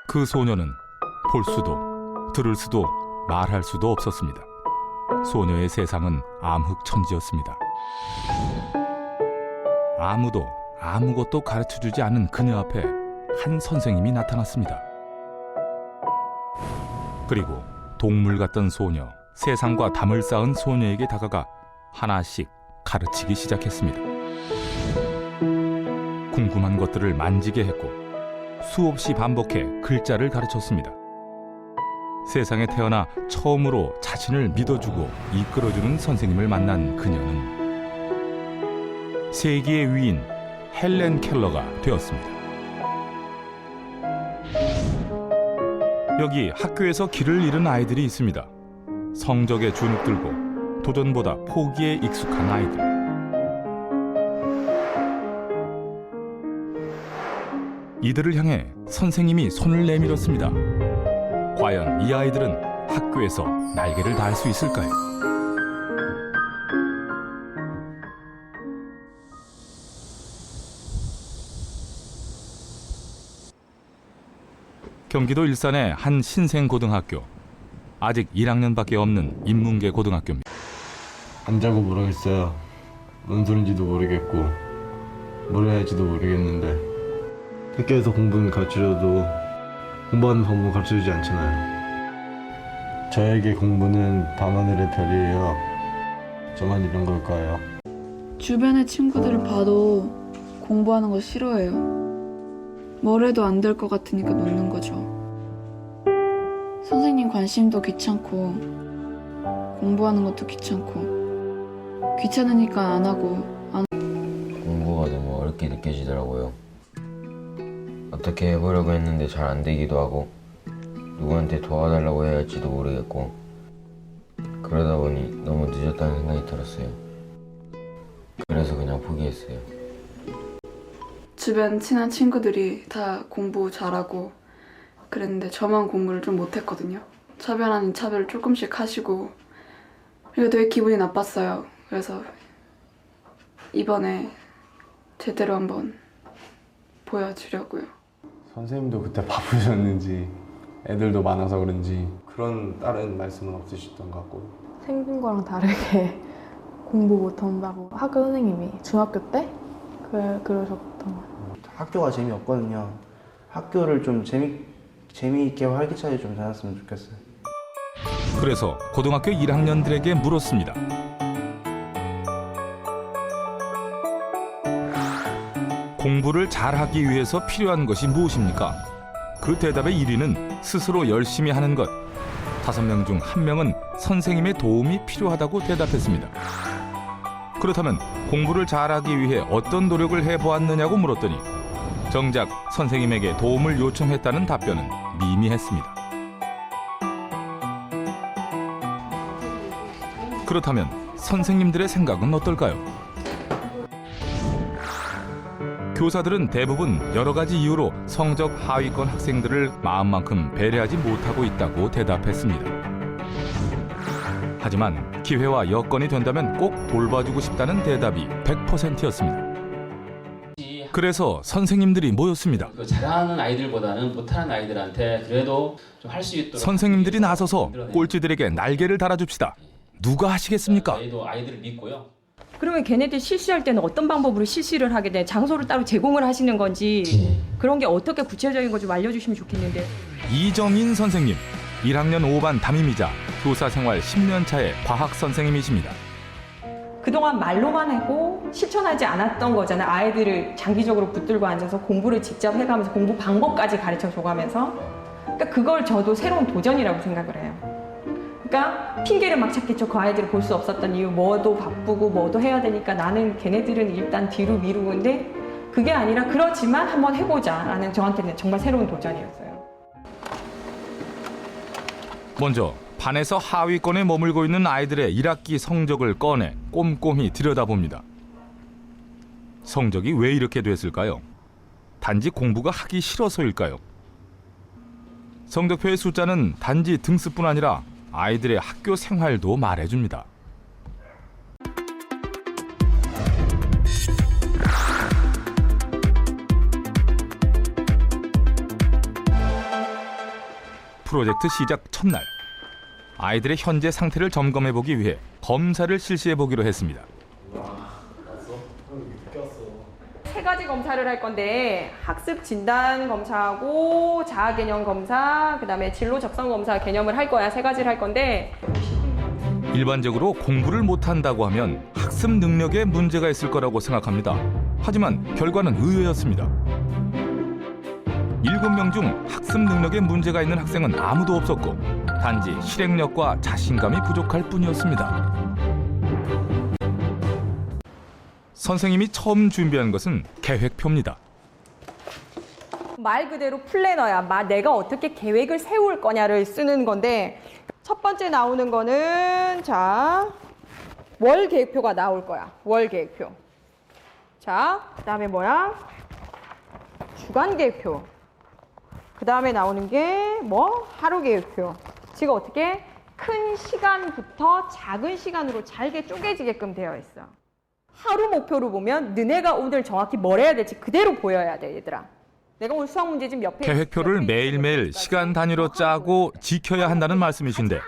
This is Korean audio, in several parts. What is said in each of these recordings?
그 소녀는 볼 수도 들을 수도 말할 수도 없었습니다. 소녀의 세상은 암흑천지였습니다. 아무도 아무것도 가르쳐주지 않은 그녀 앞에 한 선생님이 나타났습니다. 그리고 동물 같던 소녀, 세상과 담을 쌓은 소녀에게 다가가 하나씩 가르치기 시작했습니다. 궁금한 것들을 만지게 했고 수없이 반복해 글자를 가르쳤습니다. 세상에 태어나 처음으로 자신을 믿어주고 이끌어주는 선생님을 만난 그녀는 세기의 위인 헬렌 켈러가 되었습니다. 여기 학교에서 길을 잃은 아이들이 있습니다. 성적에 주눅들고 도전보다 포기에 익숙한 아이들. 이들을 향해 선생님이 손을 내밀었습니다. 과연 이 아이들은 학교에서 날개를 달 수 있을까요? 경기도 일산의 한 신생고등학교. 아직 1학년밖에 없는 인문계 고등학교입니다. 안 자고 모르겠어요. 뭔 소린지도 모르겠고 뭘 해야 할지도 모르겠는데 학교에서 공부는 가르쳐줘도 공부하는 방법은 가르쳐주지 않잖아요. 저에게 공부는 밤하늘의 별이에요. 저만 이런 걸까요? 주변의 친구들을 봐도 공부하는 거 싫어해요. 뭘 해도 안 될 것 같으니까 놓는 거죠. 선생님 관심도 귀찮고 공부하는 것도 귀찮고 귀찮으니까 안 하고 공부가 너무 어렵게 느껴지더라고요. 어떻게 해보려고 했는데 잘 안 되기도 하고 누구한테 도와달라고 해야 할지도 모르겠고 그러다 보니 너무 늦었다는 생각이 들었어요. 그래서 그냥 포기했어요. 주변 친한 친구들이 다 공부 잘하고 그랬는데 저만 공부를 좀 못했거든요. 차별 아닌 차별을 조금씩 하시고 그리고 되게 기분이 나빴어요. 그래서 이번에 제대로 한번 보여주려고요. 선생님도 그때 바쁘셨는지 애들도 많아서 그런지 그런 다른 말씀은 없으셨던 것 같고 생긴 거랑 다르게 공부 못한다고 학교 선생님이 중학교 때 그러셨던 것 같아요. 학교가 재미없거든요. 학교를 좀 재미있게 활기차게 좀 다녔으면 좋겠어요. 그래서 고등학교 1학년들에게 물었습니다. 공부를 잘하기 위해서 필요한 것이 무엇입니까? 그 대답의 1위는 스스로 열심히 하는 것. 5명 중 1명은 선생님의 도움이 필요하다고 대답했습니다. 그렇다면 공부를 잘하기 위해 어떤 노력을 해보았느냐고 물었더니 정작 선생님에게 도움을 요청했다는 답변은 미미했습니다. 그렇다면 선생님들의 생각은 어떨까요? 교사들은 대부분 여러 가지 이유로 성적 하위권 학생들을 마음만큼 배려하지 못하고 있다고 대답했습니다. 하지만 기회와 여건이 된다면 꼭 돌봐주고 싶다는 대답이 100%였습니다. 그래서 선생님들이 모였습니다. 잘하는 아이들보다는 못하는 아이들한테 그래도 좀 할 수 있도록 선생님들이 나서서 꼴찌들에게 날개를 달아줍시다. 누가 하시겠습니까? 저희도 아이들을 믿고요. 그러면 걔네들 실시할 때는 어떤 방법으로 실시를 하게 돼? 장소를 따로 제공을 하시는 건지 그런 게 어떻게 구체적인 거 좀 알려주시면 좋겠는데. 이정인 선생님, 1학년 5반 담임이자 교사 생활 10년 차의 과학 선생님이십니다. 그동안 말로만 하고 실천하지 않았던 거잖아요. 아이들을 장기적으로 붙들고 앉아서 공부를 직접 해가면서 공부 방법까지 가르쳐 줘가면서 그러니까 그걸 저도 새로운 도전이라고 생각을 해요. 그러니까 핑계를 막 찾겠죠. 그 아이들을 볼 수 없었던 이유, 뭐도 바쁘고 뭐도 해야 되니까 나는 걔네들은 일단 뒤로 미루는데 그게 아니라 그렇지만 한번 해보자 라는 저한테는 정말 새로운 도전이었어요. 먼저 반에서 하위권에 머물고 있는 아이들의 1학기 성적을 꺼내 꼼꼼히 들여다봅니다. 성적이 왜 이렇게 됐을까요? 단지 공부가 하기 싫어서일까요? 성적표의 숫자는 단지 등수뿐 아니라 아이들의 학교 생활도 말해줍니다. 프로젝트 시작 첫날, 아이들의 현재 상태를 점검해 보기 위해 검사를 실시해 보기로 했습니다. 3가지 검사를 할 건데 학습 진단 검사하고 자아 개념 검사, 그다음에 진로 적성 검사 개념을 할 거야. 3가지를 할 건데 일반적으로 공부를 못한다고 하면 학습 능력에 문제가 있을 거라고 생각합니다. 하지만 결과는 의외였습니다. 7명 중 학습 능력에 문제가 있는 학생은 아무도 없었고 단지 실행력과 자신감이 부족할 뿐이었습니다. 선생님이 처음 준비한 것은 계획표입니다. 말 그대로 플래너야. 내가 어떻게 계획을 세울 거냐를 쓰는 건데 첫 번째 나오는 거는 월 계획표가 나올 거야. 월 계획표. 그다음에 뭐야? 주간 계획표. 그다음에 나오는 게 하루 계획표. 지금 어떻게 큰 시간부터 작은 시간으로 잘게 쪼개지게끔 되어 있어. 하루 목표로 보면 너네가 오늘 정확히 뭘 해야 될지 그대로 보여야 돼, 얘들아. 내가 오늘 수학 문제 지금 옆에 계획표를 매일매일 시간 단위로 짜고 지켜야 한다는 말씀이신데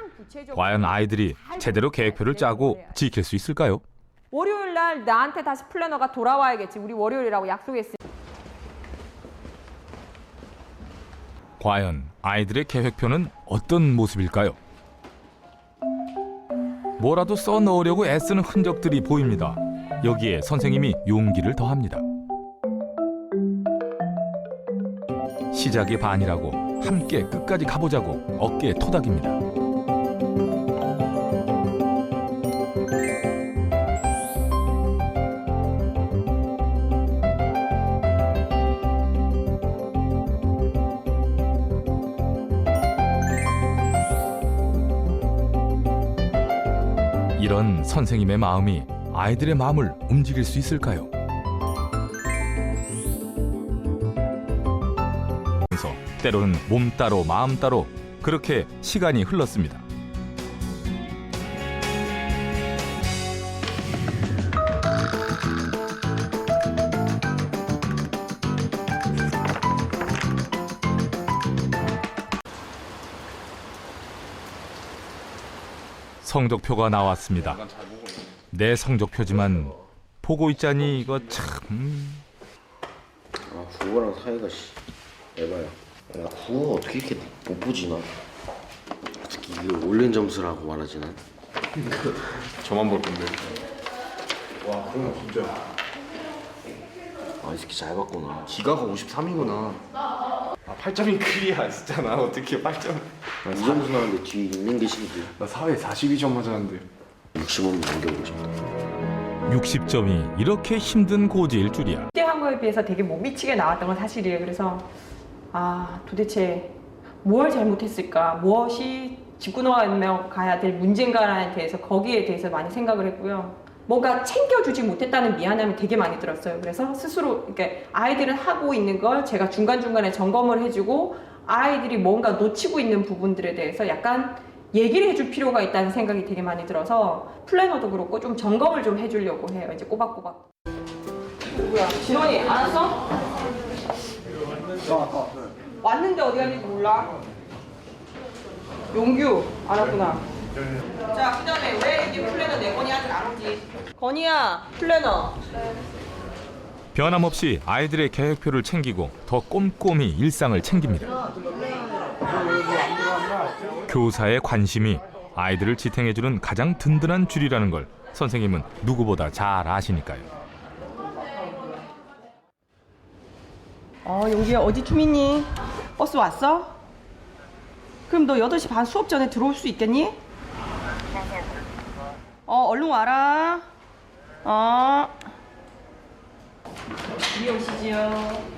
과연 아이들이 제대로 계획표를 짜고 지킬 수 있을까요? 월요일 날 나한테 다시 플래너가 돌아와야겠지. 우리 월요일이라고 약속했으니. 과연 아이들의 계획표는 어떤 모습일까요? 뭐라도 써 넣으려고 애쓰는 흔적들이 보입니다. 여기에 선생님이 용기를 더합니다. 시작이 반이라고 함께 끝까지 가보자고 어깨에 토닥입니다. 이런 선생님의 마음이 아이들의 마음을 움직일 수 있을까요? 그래서 때로는 몸 따로 마음 따로 그렇게 시간이 흘렀습니다. 성적표가 나왔습니다. 내 성적표지만 보고 있자니 이거 참... 국어랑 사이가 에바야. 국어 어떻게 이렇게 못 보지 나? 어떻게 이게 올린 점수라고 말하지 난? 저만 볼 건데. 와, 그럼 진짜. 이 새끼 잘 봤구나. 기가가 53이구나. 8점이 크리야 진짜나. 어떻게 8점? 이 점수 나왔는데 뒤에 있는 게 신기해. 나 사회 42점 맞았는데. 60원 넘겨보고 싶다. 60점이 이렇게 힘든 고지일 줄이야. 그때 한 거에 비해서 되게 못 미치게 나왔던 건 사실이에요. 그래서 도대체 뭘 잘못했을까? 무엇이 짚고 넘어가야 될 문제인가에 대해서 거기에 대해서 많이 생각을 했고요. 뭔가 챙겨주지 못했다는 미안함이 되게 많이 들었어요. 그래서 스스로 이렇게 아이들은 하고 있는 걸 제가 중간중간에 점검을 해주고 아이들이 뭔가 놓치고 있는 부분들에 대해서 약간 얘기를 해줄 필요가 있다는 생각이 되게 많이 들어서 플래너도 그렇고 좀 점검을 좀 해주려고 해요. 이제 꼬박꼬박. 누구야? 진원이 안 왔어? 왔는데 어디 갔는지 몰라? 용규 안 왔구나. 자, 그 다음에 왜 이게 플래너 내 건이 아직 안 오지? 건이야, 플래너. 변함없이 아이들의 계획표를 챙기고 더 꼼꼼히 일상을 챙깁니다. 교사의 관심이 아이들을 지탱해주는 가장 든든한 줄이라는 걸 선생님은 누구보다 잘 아시니까요. 용기야 어디쯤 있니? 버스 왔어? 그럼 너 8시 반 수업 전에 들어올 수 있겠니? 얼른 와라. 이리 오시지요.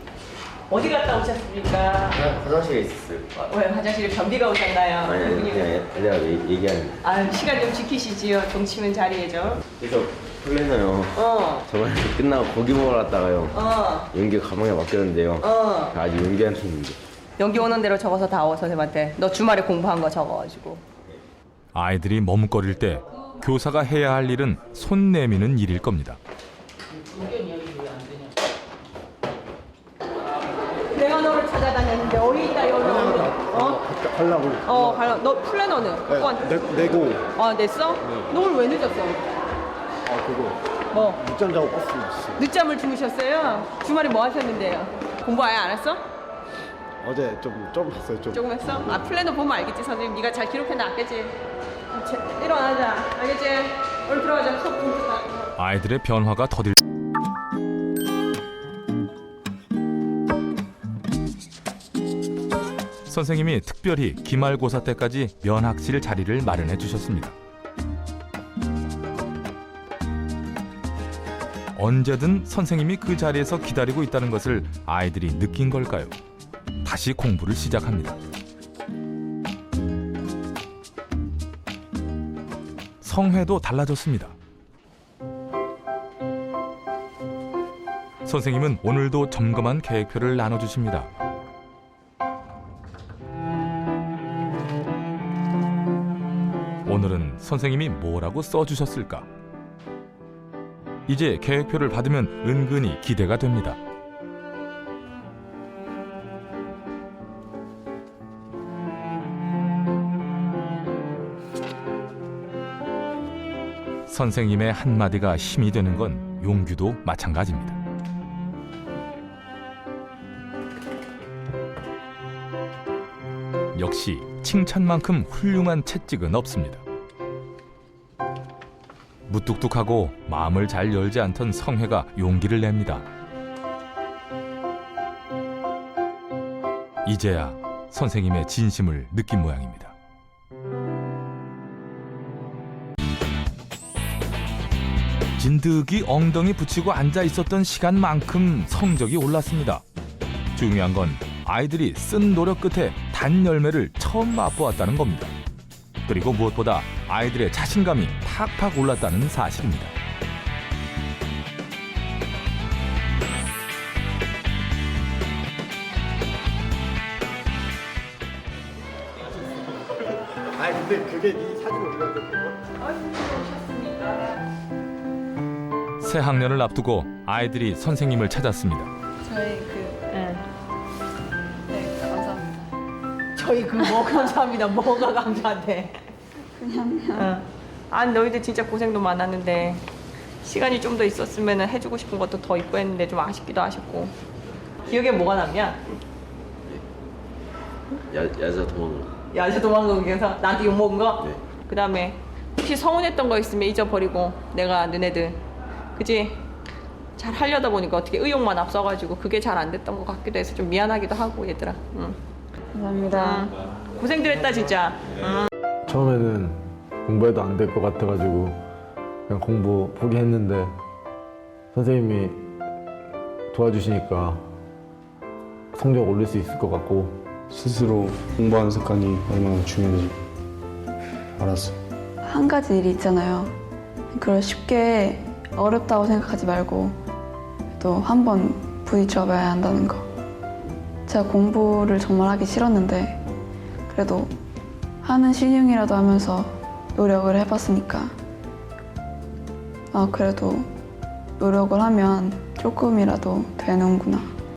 어디 갔다 오셨습니까? 화장실에 있었어요. 왜 화장실에 변비가 오셨나요? 아니 그냥 내가 얘기하는. 시간 좀 지키시지요. 동치는 자리에죠. 그래서 플래너요. 저번에 끝나고 고기 먹으러 갔다가요. 용기 가방에 맡겼는데요. 아직 용기한테 있는데. 연기 오는 대로 적어서 다오 선생님한테. 너 주말에 공부한 거 적어가지고. 아이들이 머뭇거릴 때 교사가 해야 할 일은 손 내미는 일일 겁니다. 내가 너를 찾아다녔는데 어디 있다 여기 하려고. 가려. 너 플래너는? 내고. 냈어? 너 오늘 왜 늦었어? 그거. 뭐? 늦잠 자고 버스 있어. 늦잠을 주무셨어요? 주말에 뭐 하셨는데요? 공부 아예 안 했어? 어제 좀 봤어요. 좀. 조금 했어? 플래너 보면 알겠지 선생님. 네가 잘 기록해놨겠지. 일어나자. 알겠지? 얼른 들어가자. 수업 공부다. 아이들의 변화가 더딜 선생님이 특별히 기말고사 때까지 면학실 자리를 마련해 주셨습니다. 언제든 선생님이 그 자리에서 기다리고 있다는 것을 아이들이 느낀 걸까요? 다시 공부를 시작합니다. 성회도 달라졌습니다. 선생님은 오늘도 점검한 계획표를 나눠주십니다. 오늘은 선생님이 뭐라고 써주셨을까? 이제 계획표를 받으면 은근히 기대가 됩니다. 선생님의 한마디가 힘이 되는 건 용규도 마찬가지입니다. 역시 칭찬만큼 훌륭한 채찍은 없습니다. 무뚝뚝하고 마음을 잘 열지 않던 성회가 용기를 냅니다. 이제야 선생님의 진심을 느낀 모양입니다. 진득이 엉덩이 붙이고 앉아 있었던 시간만큼 성적이 올랐습니다. 중요한 건 아이들이 쓴 노력 끝에 단 열매를 처음 맛보았다는 겁니다. 그리고 무엇보다 아이들의 자신감이 팍팍 올랐다는 사실입니다. 아니 근데 그게 네 사진 올려야 돼. 새 학년을 앞두고 아이들이 선생님을 찾았습니다. 저희 네, 감사합니다. 저희 뭐 감사합니다. 뭐가 감사한데? 그냥 너희들 진짜 고생도 많았는데 시간이 좀 더 있었으면 해주고 싶은 것도 더 있고 했는데 좀 아쉽기도 하셨고. 기억에 뭐가 남냐? 야자 도망가. 야자 도망가기 위해서 나한테 욕먹은 거? 네. 그 다음에 혹시 서운했던 거 있으면 잊어버리고 내가 너네들 그지? 잘 하려다 보니까 어떻게 의욕만 앞서가지고 그게 잘 안 됐던 것 같기도 해서 좀 미안하기도 하고 얘들아. 감사합니다. 고생들 했다 진짜. 처음에는 공부해도 안 될 것 같아가지고 그냥 공부 포기했는데 선생님이 도와주시니까 성적 올릴 수 있을 것 같고 스스로 공부하는 습관이 얼마나 중요한지 알았어요. 한 가지 일이 있잖아요. 그걸 쉽게 어렵다고 생각하지 말고 또 한 번 부딪혀봐야 한다는 거. 제가 공부를 정말 하기 싫었는데 그래도 하는 신용이라도 하면서 노력을 해봤으니까 그래도 노력을 하면 조금이라도 되는구나